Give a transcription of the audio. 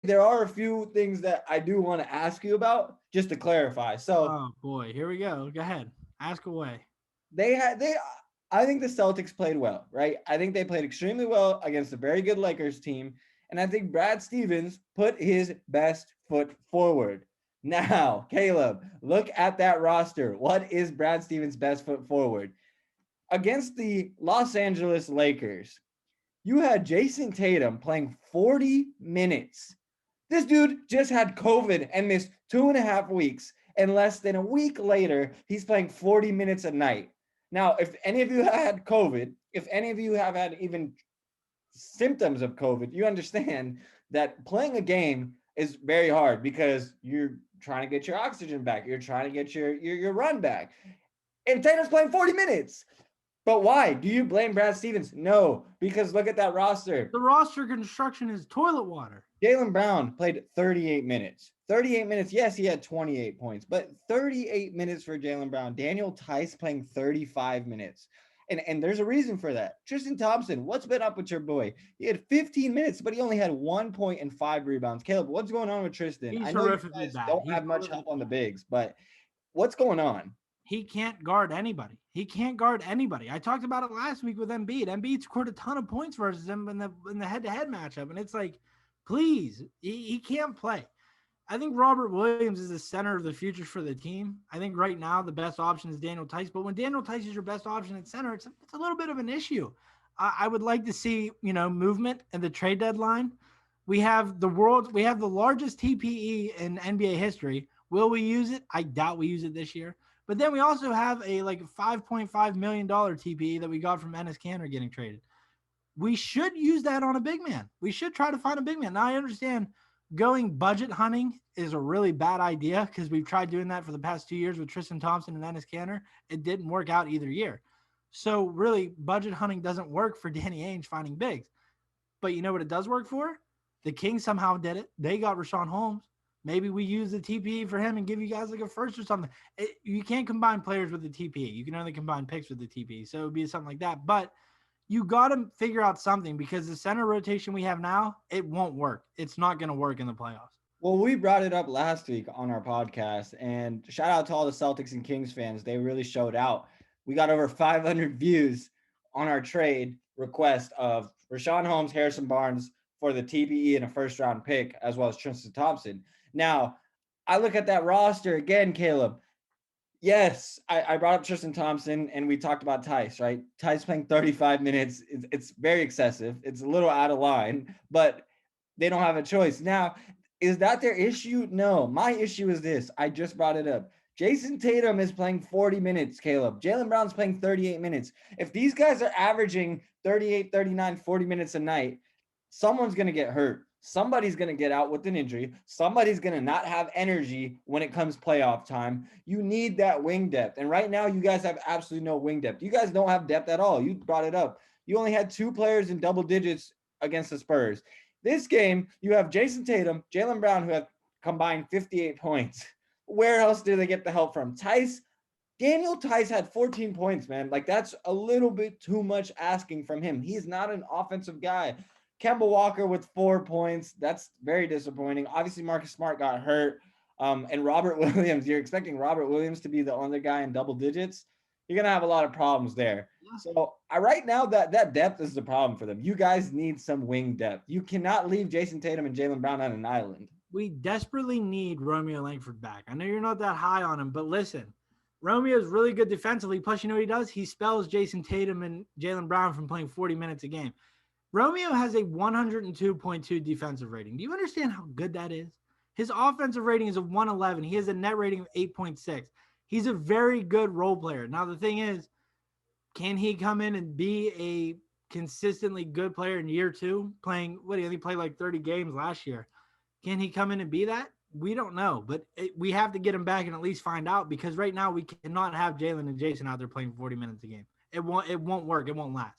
there are a few things that I do want to ask you about just to clarify. So Oh boy, here we go. Go ahead, ask away. they had they I think the Celtics played well, right? I think they played extremely well against a very good Lakers team, and I think Brad Stevens put his best foot forward. Now, Caleb, look at that roster. What is Brad Stevens' best foot forward? Against the Los Angeles Lakers, you had Jason Tatum playing 40 minutes. This dude just had COVID and missed 2.5 weeks. And less than a week later, he's playing 40 minutes a night. Now, if any of you had COVID, if any of you have had even symptoms of COVID, you understand that playing a game is very hard because you're trying to get your oxygen back. You're trying to get your run back. And Tatum's playing 40 minutes. But why? Do you blame Brad Stevens? No, because look at that roster. The roster construction is toilet water. Jaylen Brown played 38 minutes. 38 minutes. Yes, he had 28 points, but 38 minutes for Jaylen Brown. Daniel Tice playing 35 minutes. And there's a reason for that. Tristan Thompson, what's been up with your boy? He had 15 minutes, but he only had 1 point and 5 rebounds. Caleb, what's going on with Tristan? He's I know you horrifically guys bad. don't He's have much horrifically help on the bad. bigs, but what's going on? He can't guard anybody. He can't guard anybody. I talked about it last week with Embiid. Embiid scored a ton of points versus him in the head-to-head matchup, and it's like, please, he can't play. I think Robert Williams is the center of the future for the team. I think right now the best option is Daniel Tice, but when Daniel Tice is your best option at center, it's a little bit of an issue. I would like to see movement in the trade deadline. We have the largest TPE in NBA history. Will we use it? I doubt we use it this year. But then we also have a like $5.5 million TPE that we got from Ennis Canner getting traded. We should use that on a big man. We should try to find a big man. Now I understand going budget hunting is a really bad idea because we've tried doing that for the past 2 years with Tristan Thompson and Ennis Canner. It didn't work out either year. So really, budget hunting doesn't work for Danny Ainge finding bigs. But you know what it does work for? The Kings somehow did it. They got Rashawn Holmes. Maybe we use the TPE for him and give you guys like a first or something. You can't combine players with the TPE. You can only combine picks with the TPE. So it would be something like that. But you got to figure out something because the center rotation we have now, it won't work. It's not going to work in the playoffs. Well, we brought it up last week on our podcast, and shout out to all the Celtics and Kings fans. They really showed out. We got over 500 views on our trade request of Rashawn Holmes, Harrison Barnes for the TBE and a first round pick, as well as Tristan Thompson. Now, I look at that roster again, Caleb. Yes, I brought up Tristan Thompson and we talked about Tice, right? Tice playing 35 minutes. It's very excessive. It's a little out of line, but they don't have a choice. Now, is that their issue? No. My issue is this. I just brought it up. Jason Tatum is playing 40 minutes, Caleb. Jaylen Brown's playing 38 minutes. If these guys are averaging 38, 39, 40 minutes a night, someone's going to get hurt. Somebody's going to get out with an injury. Somebody's going to not have energy when it comes playoff time. You need that wing depth. And right now, you guys have absolutely no wing depth. You guys don't have depth at all. You brought it up. You only had two players in double digits against the Spurs. This game, you have Jason Tatum, Jaylen Brown, who have combined 58 points. Where else do they get the help from? Daniel Tice had 14 points, man. Like, that's a little bit too much asking from him. He's not an offensive guy. Kemba Walker with 4 points. That's very disappointing. Obviously, Marcus Smart got hurt. And Robert Williams, you're expecting Robert Williams to be the only guy in double digits. You're going to have a lot of problems there. So right now, that depth is the problem for them. You guys need some wing depth. You cannot leave Jason Tatum and Jaylen Brown on an island. We desperately need Romeo Langford back. I know you're not that high on him, but listen, Romeo's really good defensively. Plus, you know what he does? He spells Jason Tatum and Jaylen Brown from playing 40 minutes a game. Romeo has a 102.2 defensive rating. Do you understand how good that is? His offensive rating is a 111. He has a net rating of 8.6. He's a very good role player. Now, the thing is, can he come in and be a consistently good player in year two? He only played like 30 games last year. Can he come in and be that? We don't know, but we have to get him back and at least find out because right now we cannot have Jalen and Jason out there playing 40 minutes a game. It won't work. It won't last.